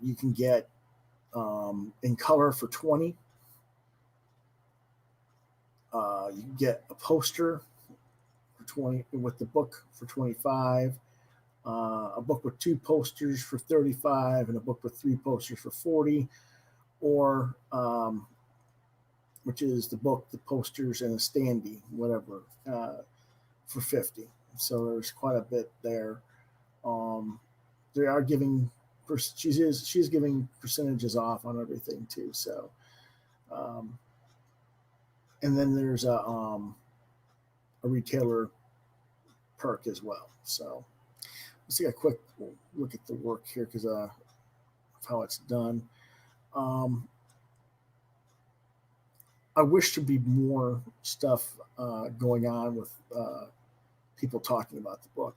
A: You can get in color for 20. You can get a poster for 20 with the book for 25. A book with 2 posters for 35, and a book with 3 posters for 40, or which is the book, the posters, and a standee, whatever, for 50. So there's quite a bit there. They are giving she's giving percentages off on everything too. So, and then there's a retailer perk as well. So let's take a quick look at the work here because of how it's done. I wish there'd be more stuff going on with people talking about the book.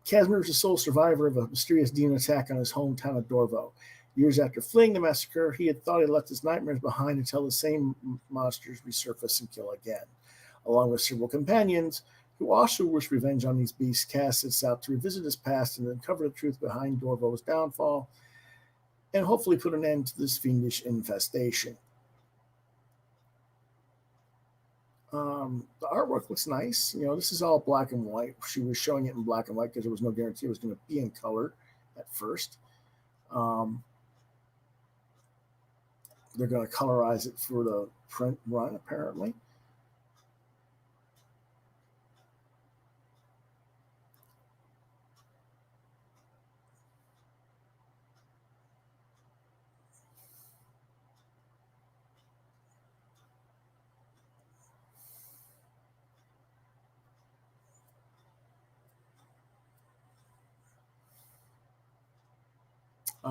A: Casimir is the sole survivor of a mysterious demon attack on his hometown of Dorvo. Years after fleeing the massacre, he had thought he left his nightmares behind until the same monsters resurface and kill again. Along with several companions who also wish revenge on these beasts, Cass sets out to revisit his past and uncover the truth behind Dorvo's downfall and hopefully put an end to this fiendish infestation. The artwork looks nice. You know, this is all black and white. She was showing it in black and white because there was no guarantee it was going to be in color at first. They're going to colorize it for the print run, apparently.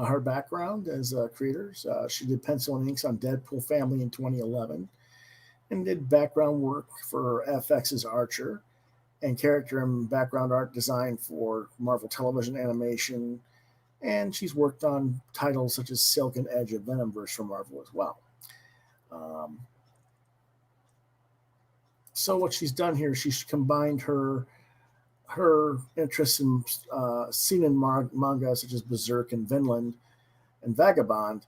A: Her background as creators, she did pencil and inks on Deadpool Family in 2011 and did background work for FX's Archer and character and background art design for Marvel television animation. And she's worked on titles such as Silk and Edge of Venomverse for Marvel as well. So what she's done here, she's combined her interests in seinen manga such as Berserk and Vinland and Vagabond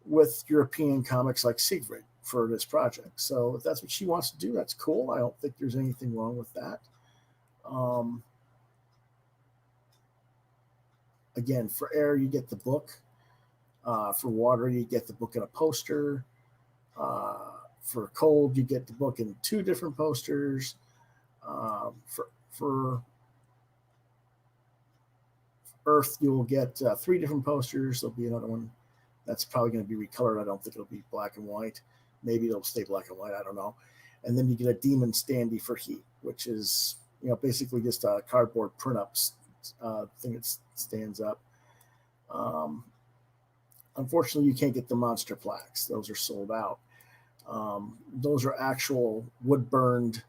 A: with European comics like Siegfried for this project. So if that's what she wants to do, that's cool. I don't think there's anything wrong with that. Again, for air, you get the book. For water, you get the book in a poster. For cold, you get the book in 2 different posters. For Earth, you'll get 3 different posters. There'll be another one that's probably going to be recolored. I don't think it'll be black and white. Maybe it'll stay black and white. I don't know. And then you get a demon standee for heat, which is, you know, basically just a cardboard print-up thing that stands up. Unfortunately, you can't get the monster plaques. Those are sold out. Those are actual wood-burned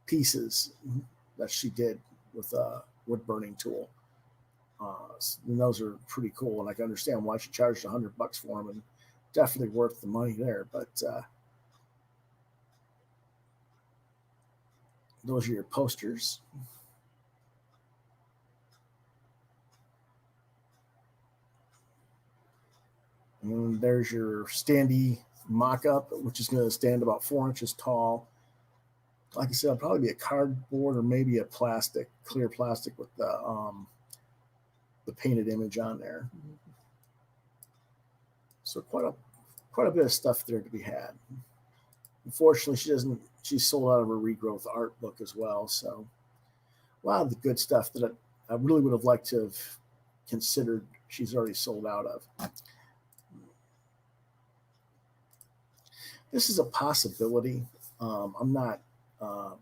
A: pieces that she did with a wood burning tool. And those are pretty cool, and I can understand why she charged $100 for them, and definitely worth the money there. But those are your posters. And there's your standee mock-up, which is going to stand about 4 inches tall. Like I said, it'll probably be a cardboard or maybe a plastic, clear plastic with the painted image on there. So quite a bit of stuff there to be had. Unfortunately, she's sold out of her regrowth art book as well. So a lot of the good stuff that I really would have liked to have considered, she's already sold out of. This is a possibility. I'm not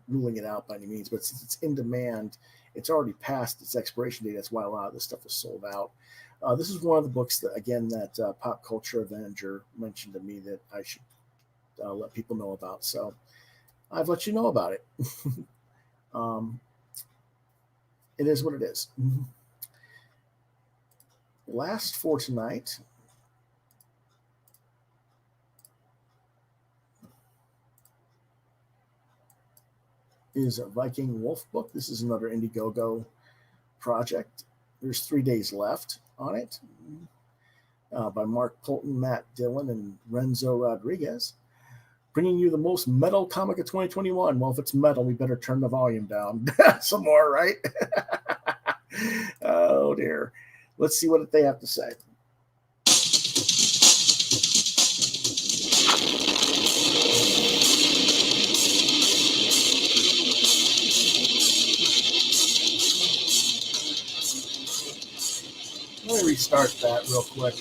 A: ruling it out by any means, but since it's in demand, it's already past its expiration date. That's why a lot of this stuff is sold out. This is one of the books that, again, that Pop Culture Avenger mentioned to me that I should let people know about. So I've let you know about it. It is what it is. Last for tonight is a Viking Wolf book. This is another Indiegogo project. There's 3 days left on it, by Mark Colton, Matt Dillon, and Renzo Rodriguez. Bringing you the most metal comic of 2021. Well, if it's metal, we better turn the volume down some more, right? Oh, dear. Let's see what they have to say. Let me restart that real quick.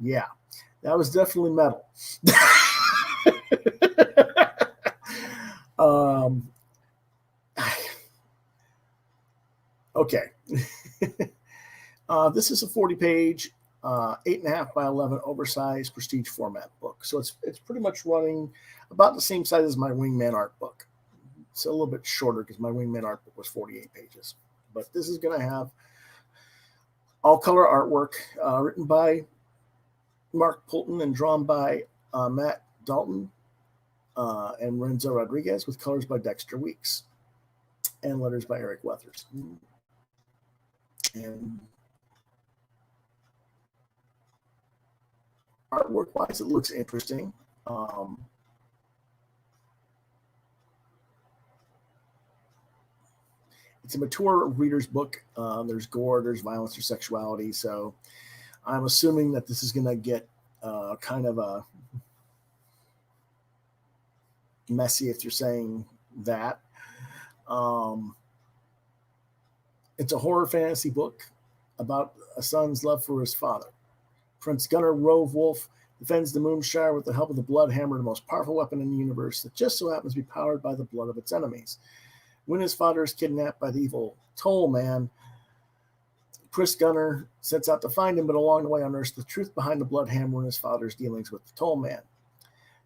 A: Yeah, that was definitely metal. um, okay. This is a 40-page, 8.5 by 11 oversized prestige format book. So it's pretty much running about the same size as my Wingman art book. It's a little bit shorter because my Wingman art book was 48 pages. But this is going to have all color artwork written by Mark Poulton and drawn by Matt Dalton and Renzo Rodriguez, with colors by Dexter Weeks and letters by Eric Weathers. And artwork wise, it looks interesting. It's a mature reader's book. There's gore, there's violence, there's sexuality. So I'm assuming that this is going to get kind of a messy, if you're saying that. It's a horror fantasy book about a son's love for his father. Prince Gunnar Rove Wolf defends the Moonshire with the help of the Bloodhammer, the most powerful weapon in the universe that just so happens to be powered by the blood of its enemies. When his father is kidnapped by the evil Toll Man, Prince Gunnar sets out to find him, but along the way unearths the truth behind the Bloodhammer and his father's dealings with the Toll Man.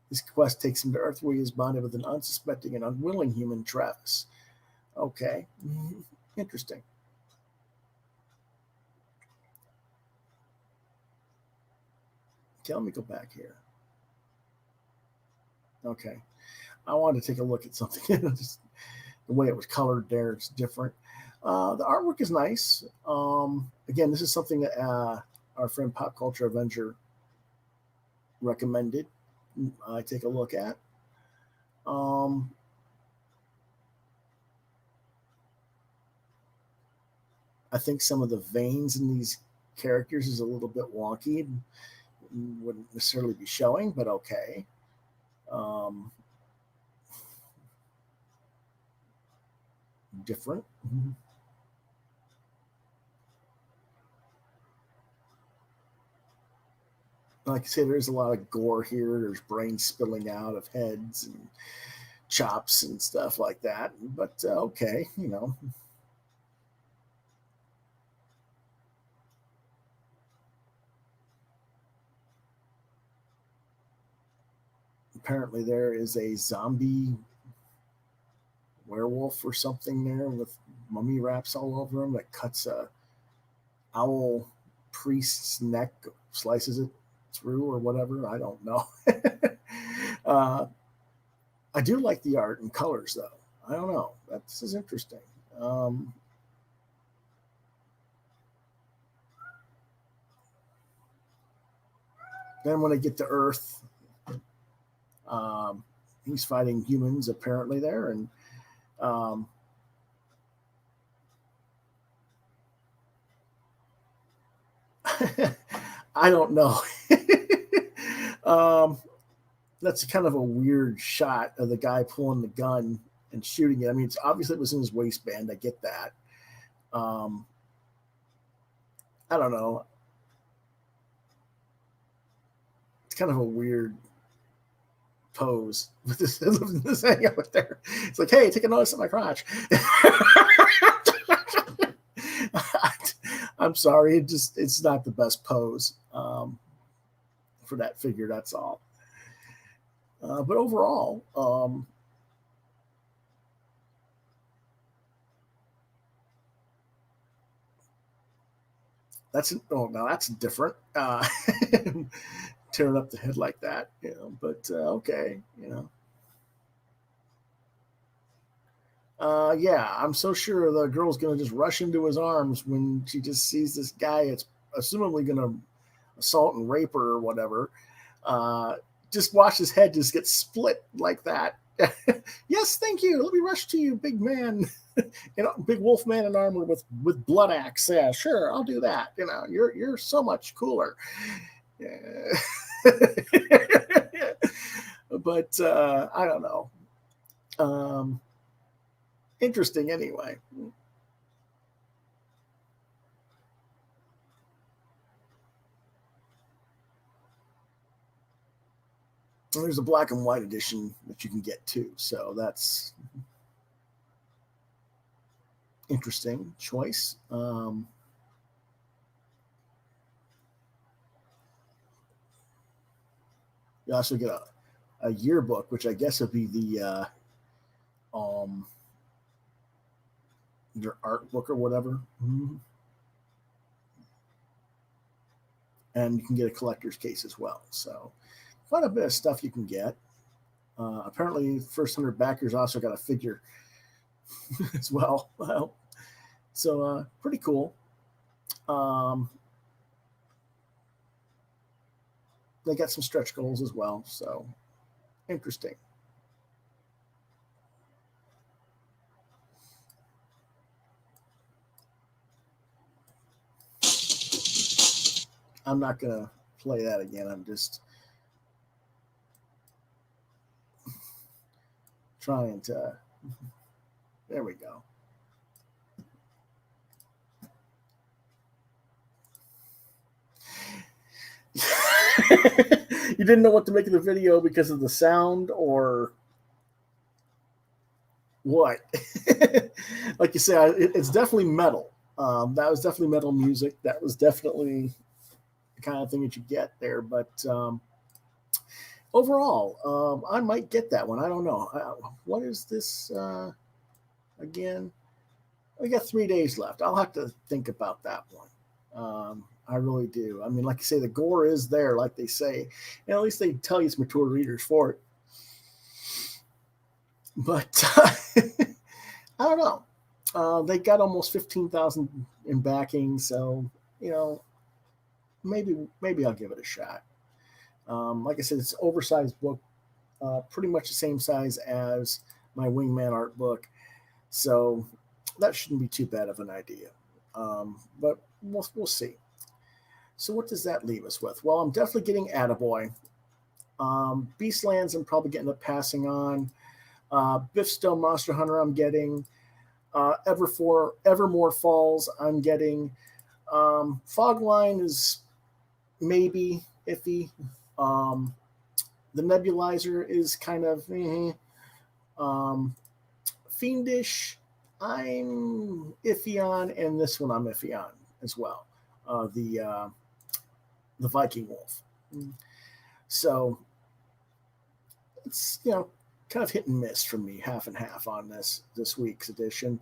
A: This quest takes him to Earth, where he is bonded with an unsuspecting and unwilling human, Travis. Okay, interesting. Okay, let me go back here. Okay, I wanted to take a look at something. Just the way it was colored there, it's different. The artwork is nice. Again, this is something that our friend Pop Culture Avenger recommended I take a look at. I think some of the veins in these characters is a little bit wonky. Wouldn't necessarily be showing, but okay. Different. Like I say, there's a lot of gore here. There's brains spilling out of heads and chops and stuff like that. But okay, you know. Apparently there is a zombie werewolf or something there with mummy wraps all over him that cuts a owl priest's neck, slices it through or whatever. I don't know. I do like the art and colors, though. I don't know. This is interesting. Then when I get to Earth, he's fighting humans apparently there, and I don't know. That's kind of a weird shot of the guy pulling the gun and shooting it. I mean, it's obviously it was in his waistband. I get that. I don't know. It's kind of a weird pose with this hang out there. It's like, hey, take a notice of my crotch. I'm sorry, it's not the best pose for that figure. That's all. But overall, that's different. Tearing up the head like that, you know. But okay, you know. Yeah, I'm so sure the girl's gonna just rush into his arms when she just sees this guy. It's assumably gonna assault and rape her or whatever. Just watch his head just get split like that. Yes, thank you. Let me rush to you, big man. You know, big wolf man in armor with blood axe. Yeah, sure, I'll do that. You know, you're so much cooler. Yeah. But I don't know. Interesting anyway. And there's a black and white edition that you can get too. So that's interesting choice. You also get a yearbook, which I guess would be the your art book or whatever. Mm-hmm. And you can get a collector's case as well. So quite a bit of stuff you can get. Apparently, first 100 backers also got a figure as well. So pretty cool. They got some stretch goals as well. So interesting. I'm not going to play that again. I'm just trying to. There we go. You didn't know what to make of the video because of the sound or what? Like you say, it's definitely metal. That was definitely metal music. That was definitely the kind of thing that you get there. But overall, I might get that one. I don't know. What is this again? We got 3 days left. I'll have to think about that one. I really do. I mean, like you say, the gore is there, like they say. And at least they tell you it's mature readers for it. But I don't know. They got almost 15,000 in backing, so maybe I'll give it a shot. Like I said, it's an oversized book, pretty much the same size as my Wingman art book, so that shouldn't be too bad of an idea. But we'll see. So what does that leave us with? Well, I'm definitely getting Attaboy. Beastlands, I'm probably getting a passing on. Biffstone Monster Hunter, I'm getting. Evermore Falls, I'm getting. Fogline is maybe iffy. The Nebulizer is kind of Fiendish, I'm iffy on, and this one I'm iffy on as well. The Viking Wolf. So it's kind of hit and miss for me, half and half on this week's edition.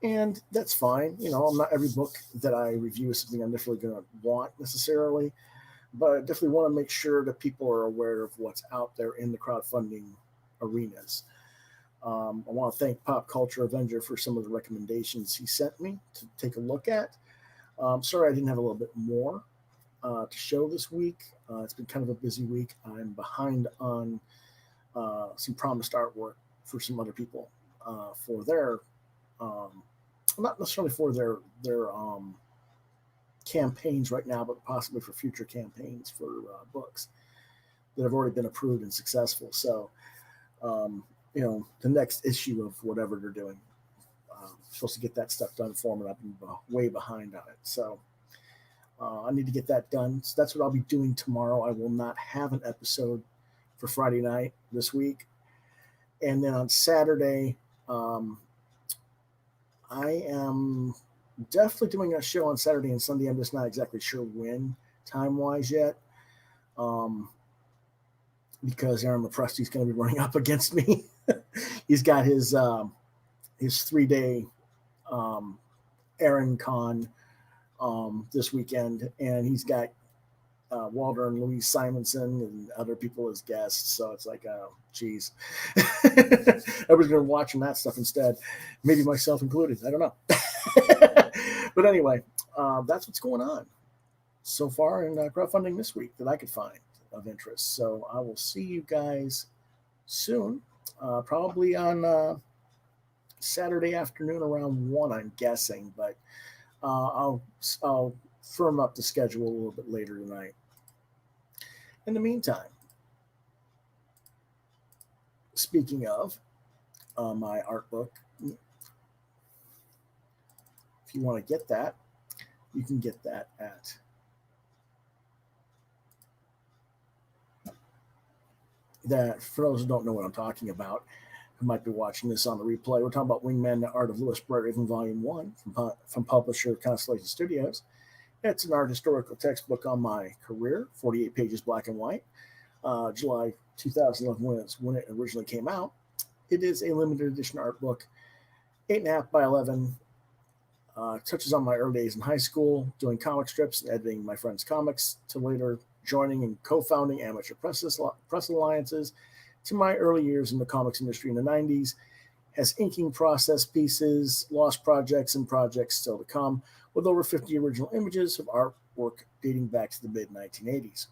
A: And that's fine. I'm not every book that I review is something I'm definitely going to want necessarily, but I definitely want to make sure that people are aware of what's out there in the crowdfunding arenas. I want to thank Pop Culture Avenger for some of the recommendations he sent me to take a look at. Sorry I didn't have a little bit more to show this week. It's been kind of a busy week. I'm behind on some promised artwork for some other people for their not necessarily for their campaigns right now, but possibly for future campaigns for books that have already been approved and successful. So, the next issue of whatever they're doing, supposed to get that stuff done for me. I've been way behind on it. So I need to get that done. So that's what I'll be doing tomorrow. I will not have an episode for Friday night this week. And then on Saturday, I am definitely doing a show on Saturday and Sunday. I'm just not exactly sure when, time-wise yet, because Aaron Lepresty's going to be running up against me. He's got his 3-day Aaron Con this weekend, and he's got Walter and Louise Simonson and other people as guests. So it's like, geez. Everybody's going to be watching that stuff instead. Maybe myself included. I don't know. But anyway, that's what's going on so far in crowdfunding this week that I could find of interest. So I will see you guys soon, probably on Saturday afternoon around 1, I'm guessing. But I'll firm up the schedule a little bit later tonight. In the meantime, speaking of my art book, if you want to get that, you can get that at that for those who don't know what I'm talking about, who might be watching this on the replay, we're talking about Wingman, the Art of Lewis Bright Raven, Volume 1 from publisher Constellation Studios. It's an art historical textbook on my career, 48 pages black and white. July 2011 when it originally came out. It is a limited edition art book, 8.5 by 11. Touches on my early days in high school, doing comic strips and editing my friends' comics, to later joining and co-founding amateur press alliances, to my early years in the comics industry in the 90s, has inking process pieces, lost projects, and projects still to come, with over 50 original images of artwork dating back to the mid-1980s.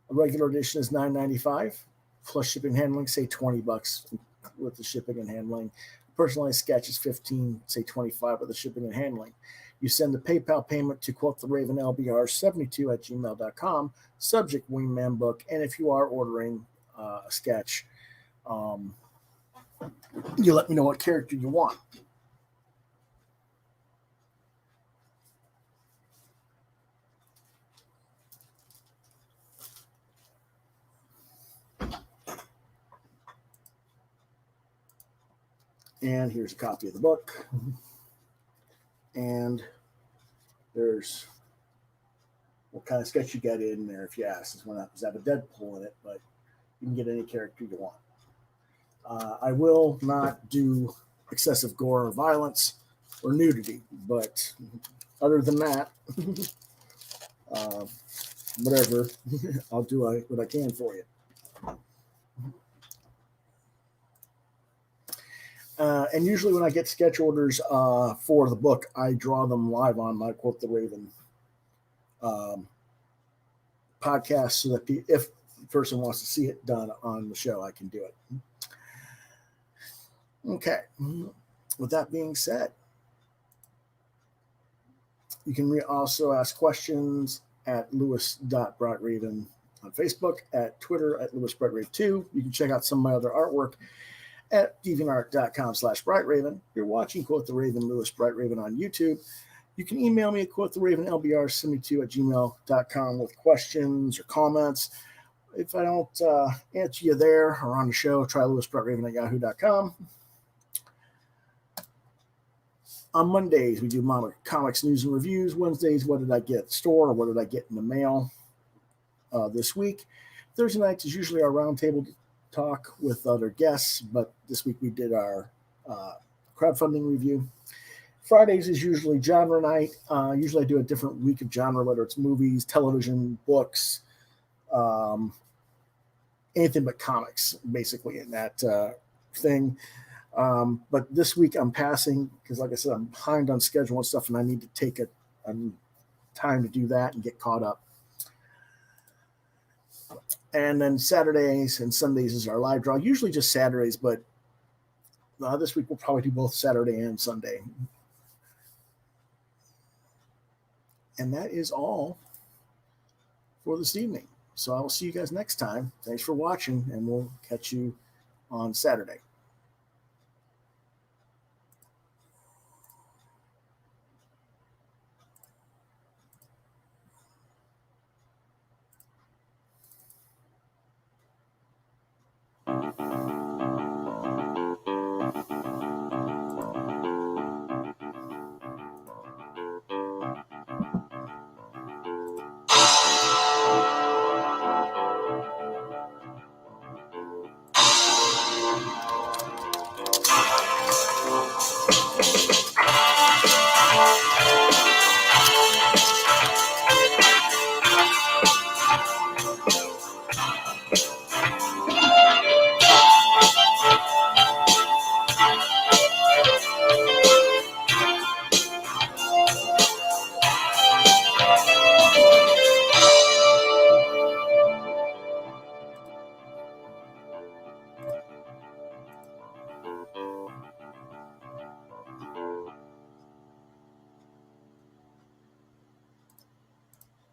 A: A regular edition is $9.95, plus shipping and handling, say $20 with the shipping and handling. Personalized sketch is $15, say $25 with the shipping and handling. You send the PayPal payment to Quoth the Raven LBR72 at gmail.com, subject Wingman Book, and if you are ordering a sketch, you let me know what character you want. And here's a copy of the book. And there's what kind of sketch you get in there, if you ask. Does have a Deadpool in it, but you can get any character you want. I will not do excessive gore or violence or nudity, but other than that, whatever, I'll do what I can for you. And usually when I get sketch orders for the book, I draw them live on my Quoth the Raven podcast, so that if the person wants to see it done on the show, I can do it. Okay. With that being said, you can also ask questions at lewis.brightraven on Facebook, at Twitter at lewisbrightraven2. You can check out some of my other artwork at deviantart.com/brightraven. You're watching Quoth the Raven, Lewis Bright Raven on YouTube. You can email me at quoththeravenlbr72@gmail.com with questions or comments. If I don't answer you there or on the show, try lewisbrightraven@yahoo.com. On Mondays, we do comics news and reviews. Wednesdays, what did I get at the store or what did I get in the mail this week? Thursday nights is usually our roundtable talk with other guests, but this week we did our crowdfunding review. Fridays is usually genre night. Usually I do a different week of genre, whether it's movies, television, books, anything but comics, basically, in that thing. But this week I'm passing because, like I said, I'm behind on schedule and stuff, and I need to take a time to do that and get caught up. And then Saturdays and Sundays is our live draw. Usually just Saturdays, but this week we'll probably do both Saturday and Sunday. And that is all for this evening. So I will see you guys next time. Thanks for watching, and we'll catch you on Saturday.